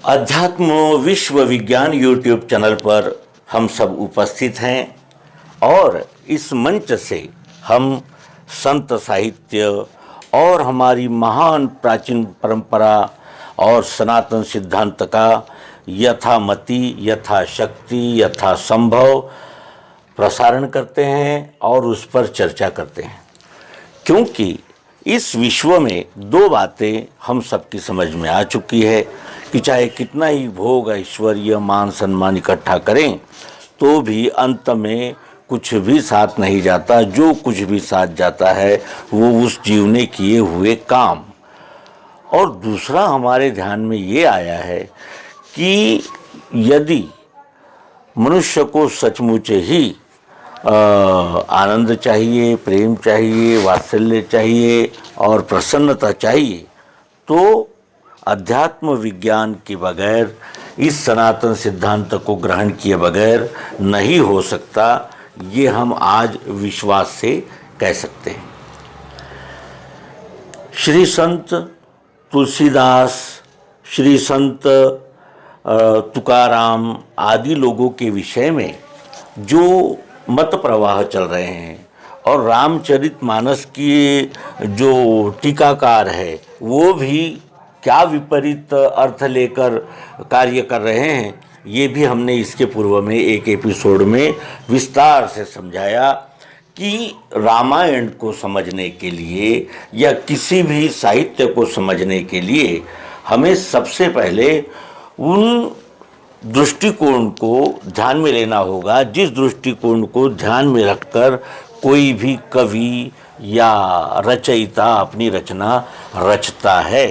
अध्यात्म विश्व विज्ञान यूट्यूब चैनल पर हम सब उपस्थित हैं और इस मंच से हम संत साहित्य और हमारी महान प्राचीन परंपरा और सनातन सिद्धांत का यथामति यथाशक्ति यथासंभव प्रसारण करते हैं और उस पर चर्चा करते हैं, क्योंकि इस विश्व में दो बातें हम सबकी समझ में आ चुकी है कि चाहे कितना ही भोग ऐश्वर्य मान सम्मान इकट्ठा करें तो भी अंत में कुछ भी साथ नहीं जाता। जो कुछ भी साथ जाता है वो उस जीव ने किए हुए काम। और दूसरा हमारे ध्यान में ये आया है कि यदि मनुष्य को सचमुच ही आनंद चाहिए, प्रेम चाहिए, वात्सल्य चाहिए और प्रसन्नता चाहिए तो अध्यात्म विज्ञान के बगैर, इस सनातन सिद्धांत को ग्रहण किए बगैर नहीं हो सकता। ये हम आज विश्वास से कह सकते हैं। श्री संत तुलसीदास, श्री संत तुकाराम आदि लोगों के विषय में जो मत प्रवाह चल रहे हैं और रामचरितमानस की जो टीकाकार है वो भी क्या विपरीत अर्थ लेकर कार्य कर रहे हैं, ये भी हमने इसके पूर्व में एक एपिसोड में विस्तार से समझाया कि रामायण को समझने के लिए या किसी भी साहित्य को समझने के लिए हमें सबसे पहले उन दृष्टिकोण को ध्यान में लेना होगा जिस दृष्टिकोण को ध्यान में रखकर कोई भी कवि या रचयिता अपनी रचना रचता है।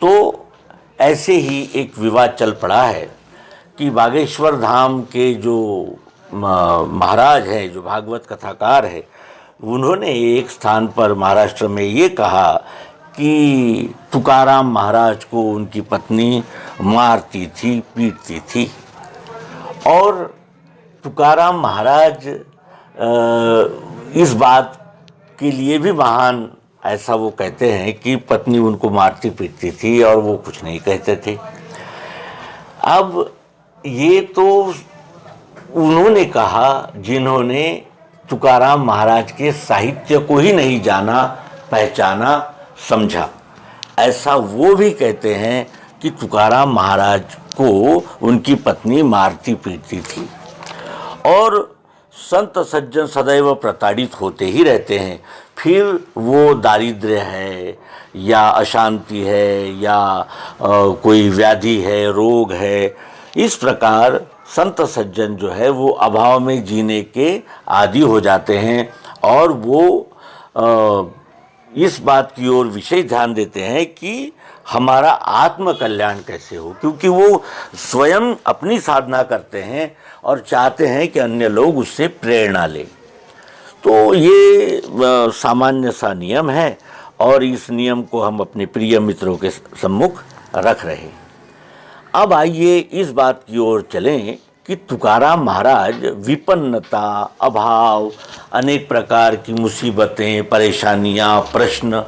तो ऐसे ही एक विवाद चल पड़ा है कि बागेश्वर धाम के जो महाराज हैं, जो भागवत कथाकार है, उन्होंने एक स्थान पर महाराष्ट्र में ये कहा कि तुकाराम महाराज को उनकी पत्नी मारती थी, पीटती थी। और तुकाराम महाराज इस बात के लिए भी महान, ऐसा वो कहते हैं कि पत्नी उनको मारती पीटती थी और वो कुछ नहीं कहते थे। अब ये तो उन्होंने कहा जिन्होंने तुकाराम महाराज के साहित्य को ही नहीं जाना, पहचाना, समझा। ऐसा वो भी कहते हैं कि तुकाराम महाराज को उनकी पत्नी मारती पीटती थी। और संत सज्जन सदैव प्रताड़ित होते ही रहते हैं, फिर वो दारिद्र्य है या अशांति है या कोई व्याधि है, रोग है, इस प्रकार संत सज्जन जो है वो अभाव में जीने के आदी हो जाते हैं और वो इस बात की ओर विशेष ध्यान देते हैं कि हमारा आत्म कल्याण कैसे हो, क्योंकि वो स्वयं अपनी साधना करते हैं और चाहते हैं कि अन्य लोग उससे प्रेरणा लें। तो ये सामान्य सा नियम है और इस नियम को हम अपने प्रिय मित्रों के सम्मुख रख रहे हैं। अब आइए इस बात की ओर चलें कि तुकाराम महाराज विपन्नता, अभाव, अनेक प्रकार की मुसीबतें, परेशानियां, प्रश्न,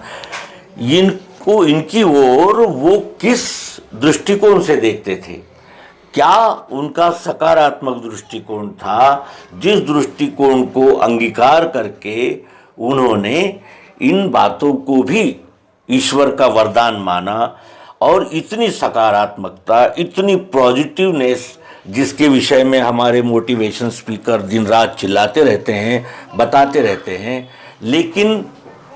इनकी ओर वो किस दृष्टिकोण से देखते थे। क्या उनका सकारात्मक दृष्टिकोण था, जिस दृष्टिकोण को अंगीकार करके उन्होंने इन बातों को भी ईश्वर का वरदान माना और इतनी सकारात्मकता, इतनी पॉजिटिवनेस, जिसके विषय में हमारे मोटिवेशन स्पीकर दिन रात चिल्लाते रहते हैं, बताते रहते हैं, लेकिन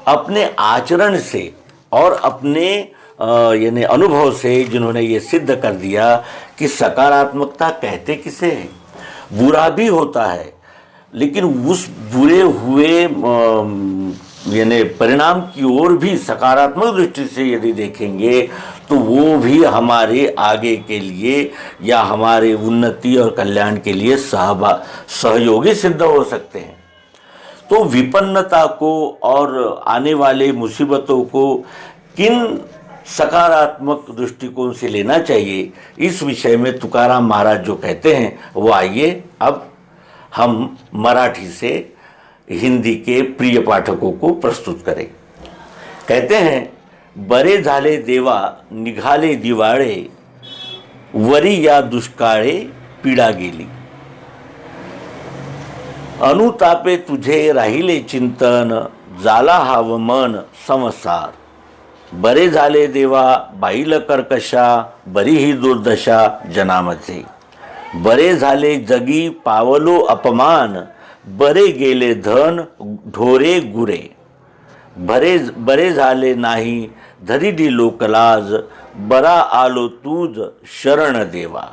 अपने आचरण से और अपने यानी अनुभव से जिन्होंने ये सिद्ध कर दिया कि सकारात्मकता कहते किसे हैं। बुरा भी होता है लेकिन उस बुरे हुए यानी परिणाम की ओर भी सकारात्मक दृष्टि से यदि देखेंगे तो वो भी हमारे आगे के लिए या हमारे उन्नति और कल्याण के लिए सहयोगी सिद्ध हो सकते हैं। तो विपन्नता को और आने वाले मुसीबतों को किन सकारात्मक दृष्टिकोण से लेना चाहिए, इस विषय में तुकाराम महाराज जो कहते हैं वो आइए अब हम मराठी से हिंदी के प्रिय पाठकों को प्रस्तुत करें। कहते हैं, बरे झाले देवा निघाले दिवाळे, वरी या दुष्काळे पीडा गेली. अनुतापे तुझे राहिले चिंतन, झाला हाव मन संसार. बरे झाले देवा बाईल कर्कशा, बरी ही दुर्दशा जनामचे. बरे झाले जगी पावलो अपमान, बरे गेले धन ढोरे गुरे. बरे झाले नाही धरिली लोकलाज, बरा आलो तूज शरण देवा.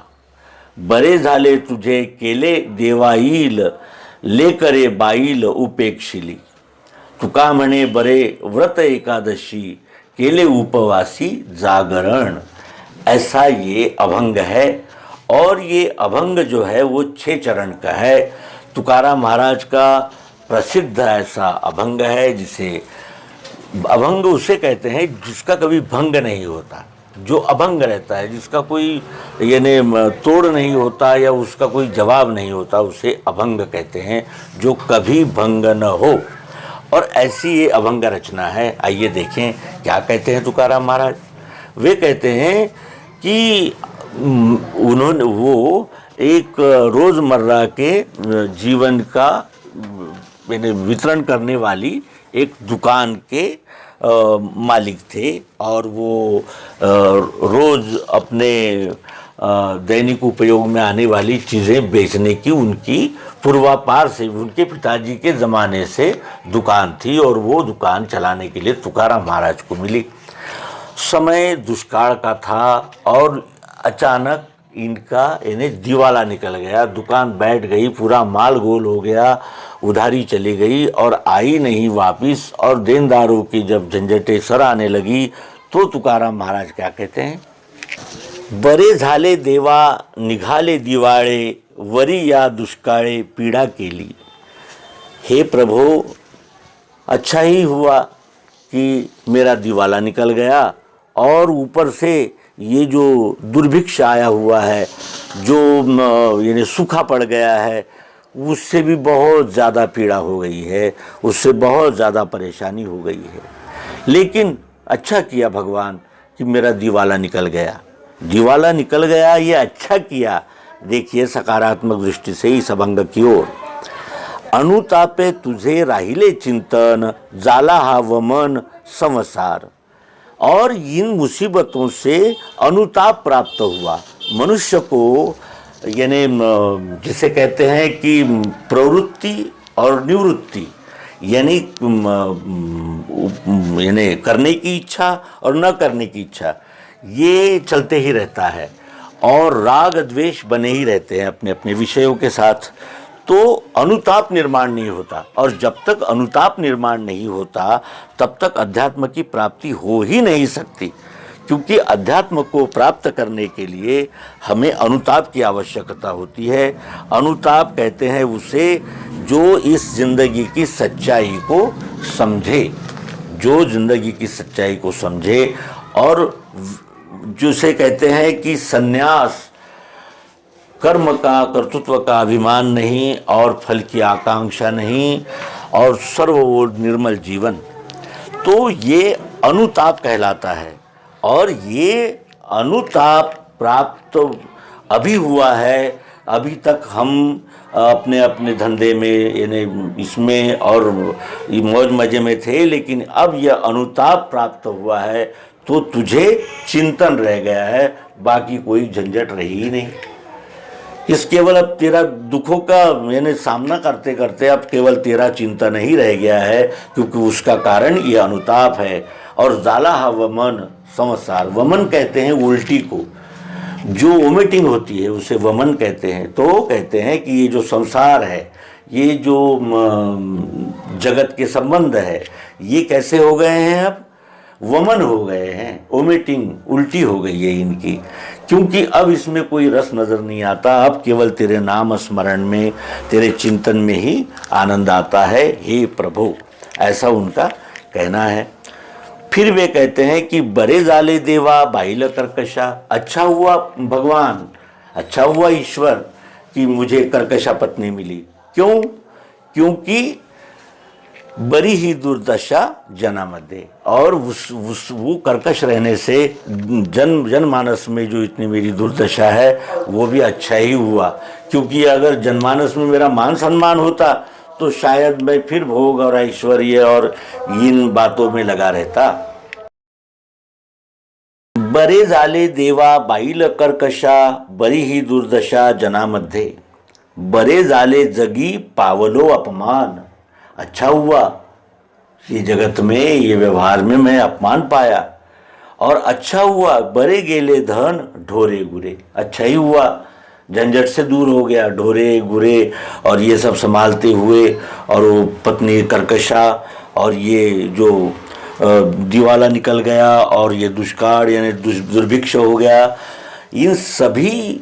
बरे झाले तुझे केले देवा येईल, लेकरे बाईल उपेक्षिली. तुका म्हणे बरे व्रत एकादशी, केले उपवासी जागरण. ऐसा ये अभंग है. और ये अभंग जो है वो 6 चरण का है. तुकाराम महाराज का प्रसिद्ध ऐसा अभंग है, जिसे अभंग उसे कहते हैं जिसका कभी भंग नहीं होता, जो अभंग रहता है, जिसका कोई यानी तोड़ नहीं होता या उसका कोई जवाब नहीं होता, उसे अभंग कहते हैं, जो कभी भंग न हो. और ऐसी ये अभंग रचना है. आइए देखें क्या कहते हैं तुकाराम महाराज. वे कहते हैं कि वो एक रोज़मर्रा के जीवन का वितरण करने वाली एक दुकान के मालिक थे. और वो रोज़ अपने दैनिक उपयोग में आने वाली चीज़ें बेचने की उनकी पूर्वापार से, उनके पिताजी के ज़माने से दुकान थी. और वो दुकान चलाने के लिए तुकाराम महाराज को मिली. समय दुष्काल का था और अचानक इनका इन्हें दिवाला निकल गया. दुकान बैठ गई, पूरा माल गोल हो गया, उधारी चली गई और आई नहीं वापिस. और देनदारों की जब झंझटें सर आने लगी तो तुकाराम महाराज क्या कहते हैं. बरे झाले देवा निघाले दिवाळे, वरी या दुष्काळे पीड़ा केली. हे प्रभु, अच्छा ही हुआ कि मेरा दिवाला निकल गया और ऊपर से ये जो दुर्भिक्ष आया हुआ है, जो यानी सूखा पड़ गया है, उससे भी बहुत ज़्यादा पीड़ा हो गई है, उससे बहुत ज़्यादा परेशानी हो गई है. लेकिन अच्छा किया भगवान कि मेरा दिवाला निकल गया. दिवाला निकल गया, ये अच्छा किया. देखिए सकारात्मक दृष्टि से इस अभंग की ओर. अनुतापे तुझे राहिले चिंतन, जाला हाव मन संसार. और इन मुसीबतों से अनुताप प्राप्त हुआ मनुष्य को. यानी जिसे कहते हैं कि प्रवृत्ति और निवृत्ति, यानी करने की इच्छा और न करने की इच्छा, ये चलते ही रहता है. और राग द्वेष बने ही रहते हैं अपने अपने विषयों के साथ. तो अनुताप निर्माण नहीं होता. और जब तक अनुताप निर्माण नहीं होता तब तक अध्यात्म की प्राप्ति हो ही नहीं सकती. क्योंकि अध्यात्म को प्राप्त करने के लिए हमें अनुताप की आवश्यकता होती है. अनुताप कहते हैं उसे जो इस जिंदगी की सच्चाई को समझे, जो जिंदगी की सच्चाई को समझे. और जिसे कहते हैं कि संन्यास, कर्म का, कर्तृत्व का अभिमान नहीं और फल की आकांक्षा नहीं और सर्वोर निर्मल जीवन. तो ये अनुताप कहलाता है. और ये अनुताप प्राप्त अभी हुआ है. अभी तक हम अपने अपने धंधे में यानी इसमें और मौज मजे में थे, लेकिन अब यह अनुताप प्राप्त हुआ है तो तुझे चिंतन रह गया है, बाकी कोई झंझट रही ही नहीं. इस केवल अब तेरा दुखों का यानी सामना करते करते अब केवल तेरा चिंतन ही रह गया है, क्योंकि उसका कारण ये अनुताप है. और जाला हा वमन संसार. वमन कहते हैं उल्टी को, जो वोमिटिंग होती है उसे वमन कहते हैं. तो कहते हैं कि ये जो संसार है, ये जो जगत के संबंध है, ये कैसे हो गए हैं, अब वमन हो गए हैं, वोमिटिंग उल्टी हो गई है इनकी. क्योंकि अब इसमें कोई रस नज़र नहीं आता. अब केवल तेरे नाम स्मरण में, तेरे चिंतन में ही आनंद आता है हे प्रभु. ऐसा उनका कहना है. फिर वे कहते हैं कि बरे जाले देवा बाइल कर्कशा. अच्छा हुआ भगवान, अच्छा हुआ ईश्वर कि मुझे कर्कशा पत्नी मिली. क्यों? क्योंकि बड़ी ही दुर्दशा जनामध्ये, और वो कर्कश रहने से जनमानस में जो इतनी मेरी दुर्दशा है वो भी अच्छा ही हुआ, क्योंकि अगर जनमानस में मेरा मान सम्मान होता तो शायद मैं फिर भोग और ऐश्वर्य और इन बातों में लगा रहता। बरे झाले देवा बाईल कर्कशा, बरी ही दुर्दशा जनामध्ये, बरे झाले जगी पावलो अपमान। अच्छा हुआ ये जगत में, ये व्यवहार में मैं अपमान पाया, और अच्छा हुआ बरे गेले धन ढोरे गुरे। अच्छा ही हुआ, झंझट से दूर हो गया, ढोरे गुरे और ये सब संभालते हुए, और वो पत्नी कर्कशा और ये जो दिवाला निकल गया, और ये दुष्काल यानी दुर्भिक्ष हो गया। इन सभी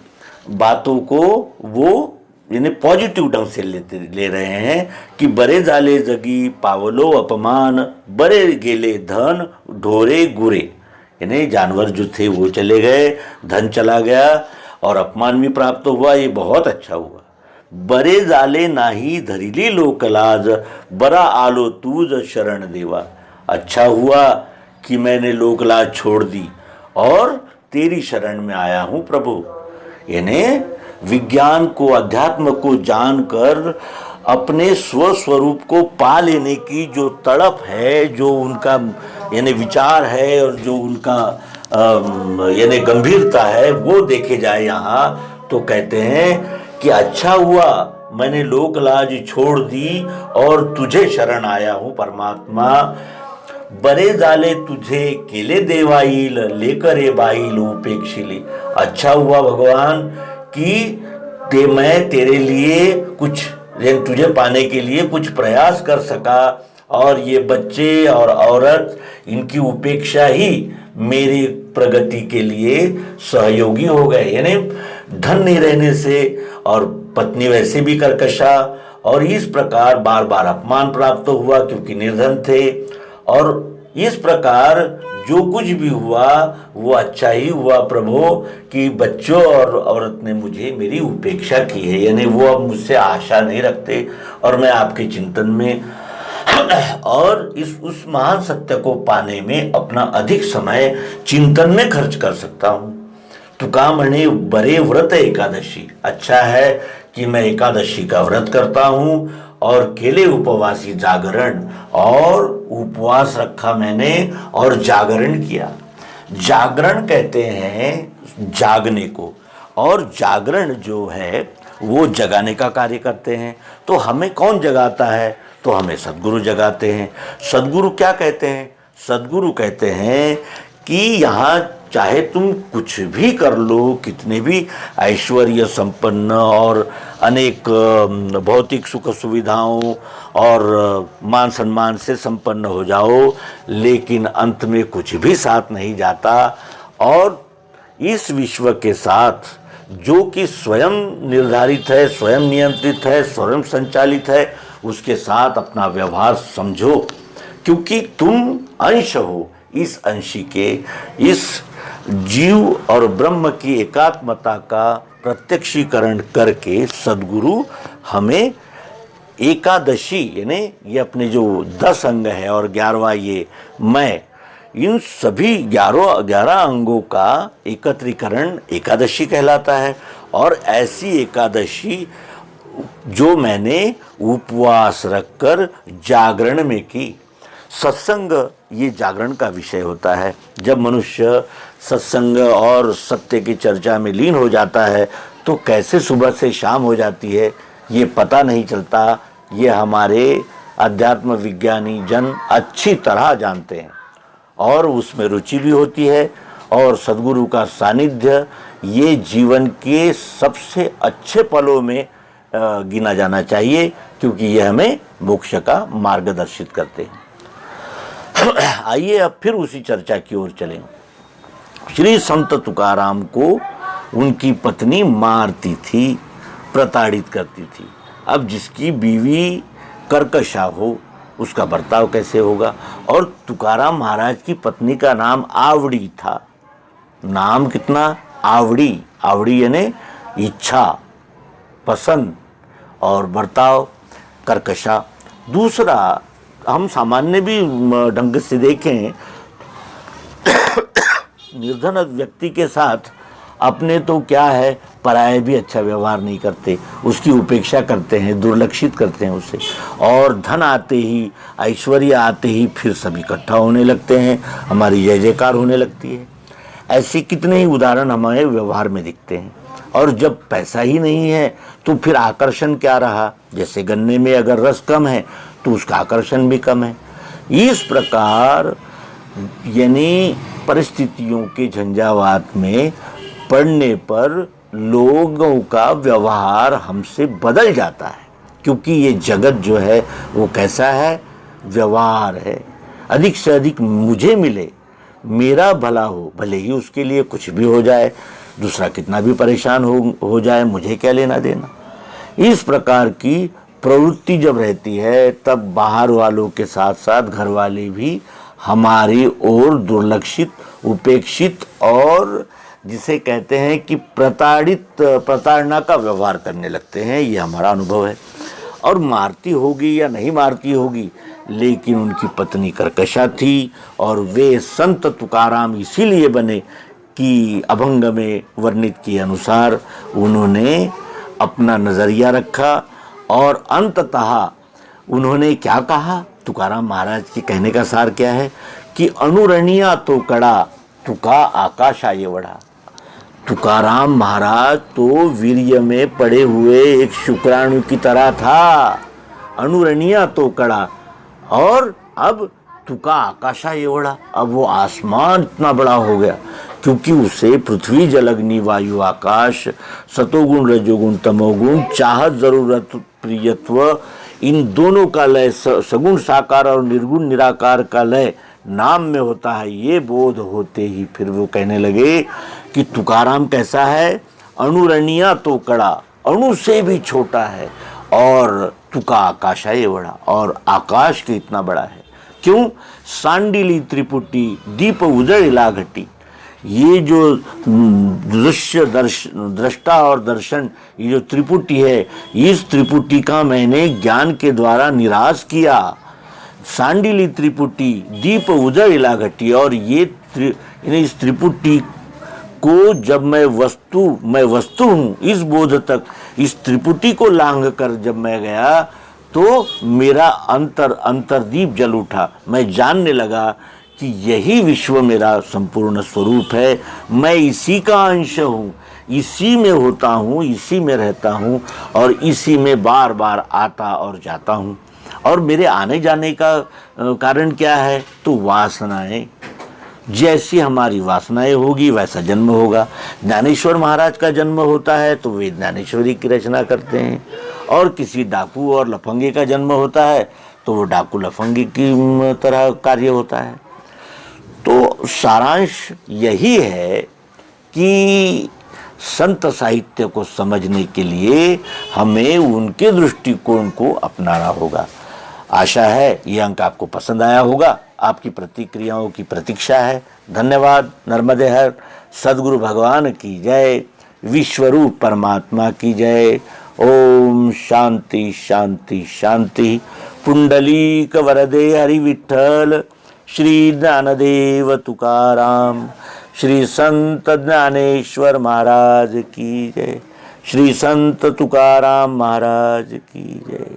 बातों को वो यानी पॉजिटिव ढंग से ले रहे हैं कि बरे जाले जगी पावलो अपमान, बरे गेले धन ढोरे गुरे, यानी जानवर जो थे वो चले गए, धन चला गया और अपमान भी प्राप्त हुआ। ये बहुत अच्छा हुआ। बरे जाले नाही धरिली लोकलाज, बरा आलो तूज शरण देवा। अच्छा हुआ कि मैंने लोकलाज छोड़ दी और तेरी शरण में आया हूं प्रभु। यानी विज्ञान को, अध्यात्म को जानकर अपने स्वस्वरूप को पा लेने की जो तड़प है, जो उनका यानी विचार है और जो उनका यानी गंभीरता है, वो देखे जाए यहाँ तो कहते हैं कि अच्छा हुआ मैंने लोकलाज छोड़ दी और तुझे शरण आया हूँ परमात्मा। बरे जाले तुझे केले देवाईल, लेकर ए बाईल उपेक्षिली। अच्छा हुआ भगवान कि मैं तेरे लिए कुछ, तुझे पाने के लिए कुछ प्रयास कर सका, और ये बच्चे और औरत इनकी उपेक्षा ही मेरी प्रगति के लिए सहयोगी हो गए। यानी धन नहीं रहने से, और पत्नी वैसे भी कर्कशा, और इस प्रकार बार बार अपमान प्राप्त हुआ क्योंकि निर्धन थे, और इस प्रकार जो कुछ भी हुआ वो अच्छा ही हुआ प्रभु कि बच्चों और औरत ने मुझे मेरी उपेक्षा की है। यानी वो अब मुझसे आशा नहीं रखते और मैं आपके चिंतन में और उस महान सत्य को पाने में अपना अधिक समय चिंतन में खर्च कर सकता हूँ। तुका म्हणे बरे व्रत एकादशी। अच्छा है कि मैं एकादशी का व्रत करता हूँ और केले उपवासी जागरण, और उपवास रखा मैंने और जागरण किया। जागरण कहते हैं जागने को, और जागरण जो है वो जगाने का कार्य करते हैं। तो हमें कौन जगाता है? तो हमें सद्गुरु जगाते हैं। सद्गुरु क्या कहते हैं? सद्गुरु कहते हैं कि यहाँ चाहे तुम कुछ भी कर लो, कितने भी ऐश्वर्य संपन्न और अनेक भौतिक सुख सुविधाओं और मान सम्मान से संपन्न हो जाओ, लेकिन अंत में कुछ भी साथ नहीं जाता। और इस विश्व के साथ जो कि स्वयं निर्धारित है, स्वयं नियंत्रित है, स्वयं संचालित है, उसके साथ अपना व्यवहार समझो, क्योंकि तुम अंश हो इस अंशी के। इस जीव और ब्रह्म की एकात्मता का प्रत्यक्षीकरण करके सद्गुरु हमें एकादशी, यानी ये अपने जो 10 अंग है और 11वां ये मैं, इन सभी 11 अंगों का एकत्रीकरण एकादशी कहलाता है। और ऐसी एकादशी जो मैंने उपवास रखकर जागरण में की। सत्संग ये जागरण का विषय होता है। जब मनुष्य सत्संग और सत्य की चर्चा में लीन हो जाता है तो कैसे सुबह से शाम हो जाती है ये पता नहीं चलता। ये हमारे अध्यात्म विज्ञानी जन अच्छी तरह जानते हैं और उसमें रुचि भी होती है। और सद्गुरु का सानिध्य ये जीवन के सबसे अच्छे पलों में गिना जाना चाहिए, क्योंकि ये हमें मोक्ष का मार्गदर्शित करते हैं। आइए अब फिर उसी चर्चा की ओर चलें। श्री संत तुकाराम को उनकी पत्नी मारती थी, प्रताड़ित करती थी। अब जिसकी बीवी कर्कशा हो उसका बर्ताव कैसे होगा? और तुकाराम महाराज की पत्नी का नाम आवड़ी था। नाम कितना आवड़ी, आवड़ी यानी इच्छा, पसंद, और बर्ताव कर्कशा। दूसरा हम सामान्य भी ढंग से देखें, निर्धन व्यक्ति के साथ अपने तो क्या है, पराये भी अच्छा व्यवहार नहीं करते, उसकी उपेक्षा करते हैं, दुर्लक्षित करते हैं उसे। और धन आते ही, ऐश्वर्य आते ही फिर सब इकट्ठा होने लगते हैं, हमारी जय जयकार होने लगती है। ऐसे कितने ही उदाहरण हमारे व्यवहार में दिखते हैं। और जब पैसा ही नहीं है तो फिर आकर्षण क्या रहा? जैसे गन्ने में अगर रस कम है तो उसका आकर्षण भी कम है। इस प्रकार यानी परिस्थितियों के झंझावात में पड़ने पर लोगों का व्यवहार हमसे बदल जाता है, क्योंकि ये जगत जो है वो कैसा है? व्यवहार है। अधिक से अधिक मुझे मिले, मेरा भला हो, भले ही उसके लिए कुछ भी हो जाए, दूसरा कितना भी परेशान हो जाए, मुझे क्या लेना देना। इस प्रकार की प्रवृत्ति जब रहती है तब बाहर वालों के साथ साथ घर वाले भी हमारी ओर दुर्लक्षित, उपेक्षित और जिसे कहते हैं कि प्रताड़ना का व्यवहार करने लगते हैं। ये हमारा अनुभव है। और मारती होगी या नहीं मारती होगी, लेकिन उनकी पत्नी कर्कशा थी और वे संत तुकाराम इसीलिए बने कि अभंग में वर्णित के अनुसार उन्होंने अपना नज़रिया रखा और अंततः उन्होंने क्या कहा? तुकाराम महाराज के कहने का सार क्या है कि अनुरणिया तो कड़ा, तुका आकाश आये वड़ा। तुकाराम महाराज तो वीर्य में पड़े हुए एक शुक्राणु की तरह था, अनुरणिया तो कड़ा, और अब तुका आकाशा एवड़ा, अब वो आसमान इतना बड़ा हो गया, क्योंकि उसे पृथ्वी जल अग्नि वायु आकाश, सतोगुण रजोगुण तमोगुण, चाहत जरूरत प्रियत्व, इन दोनों का लय, सगुण साकार और निर्गुण निराकार का लय नाम में होता है। ये बोध होते ही फिर वो कहने लगे कि तुकाराम कैसा है? अनुरणिया तो कड़ा, अणु से भी छोटा है, और तुका आकाश है ये बड़ा, और आकाश के इतना बड़ा है। क्यों? सांडिली त्रिपुटी दीप उजड़िला घटी। ये जो दृष्टा और दर्शन, ये जो त्रिपुटी है, इस त्रिपुटी का मैंने ज्ञान के द्वारा निराश किया। सांडिली त्रिपुटी दीप उजड़िला घटी, और ये इस त्रिपुटी को जब मैं वस्तु हूँ इस बोध तक, इस त्रिपुटी को लांघ कर जब मैं गया तो मेरा अंतरदीप जल उठा। मैं जानने लगा कि यही विश्व मेरा संपूर्ण स्वरूप है, मैं इसी का अंश हूँ, इसी में होता हूँ, इसी में रहता हूँ, और इसी में बार बार आता और जाता हूँ। और मेरे आने जाने का कारण क्या है? तो वासनाएं। जैसी हमारी वासनाएं होगी वैसा जन्म होगा। ज्ञानेश्वर महाराज का जन्म होता है तो वे ज्ञानेश्वरी की रचना करते हैं, और किसी डाकू और लफंगे का जन्म होता है तो वो डाकू लफंगे की तरह कार्य होता है। तो सारांश यही है कि संत साहित्य को समझने के लिए हमें उनके दृष्टिकोण को अपनाना होगा। आशा है ये अंक आपको पसंद आया होगा। आपकी प्रतिक्रियाओं की प्रतीक्षा है। धन्यवाद। नर्मदे हर। सद्गुरु भगवान की जय। विश्वरूप परमात्मा की जय। ओम शांति शांति शांति। पुंडलीक वरदे हरि विठ्ठल। श्री ज्ञानदेव तुकाराम। श्री संत ज्ञानेश्वर महाराज की जय। श्री संत तुकाराम महाराज की जय।